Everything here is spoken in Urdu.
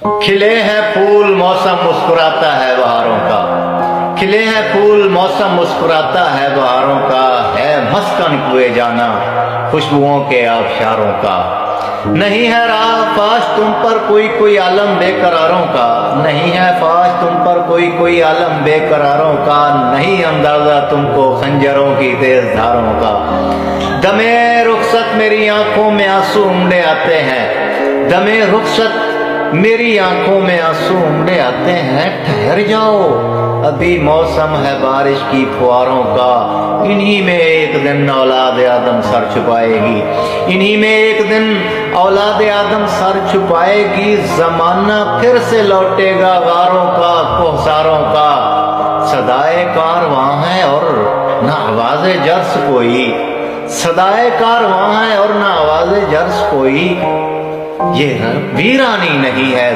کھلے ہیں پھول موسم مسکراتا ہے بہاروں کا، کھلے ہیں پھول موسم مسکراتا ہے بہاروں کا، ہے مسکن کوئے جانا خوشبوؤں کے آبشاروں کا۔ نہیں ہے راہ فاش تم پر کوئی عالم بے قراروں کا، نہیں ہے فاش تم پر کوئی عالم بے قراروں کا، نہیں اندازہ تم کو خنجروں کی تیز دھاروں کا۔ دمِ رخصت میری آنکھوں میں آنسو امڑے آتے ہیں، دمِ رخصت میری آنکھوں میں آنسو امڑے آتے ہیں، ٹھہر جاؤ ابھی موسم ہے بارش کی فواروں کا۔ انہی میں ایک دن اولاد آدم سر چھپائے گی، انہی میں ایک دن اولاد آدم سر چھپائے گی، زمانہ پھر سے لوٹے گا غاروں کا کوہساروں کا۔ صدائے کارواں ہے اور نہ آواز جرس کوئی، صدائے کارواں ہے اور نہ آواز جرس کوئی، یہ ویرانی نہیں ہے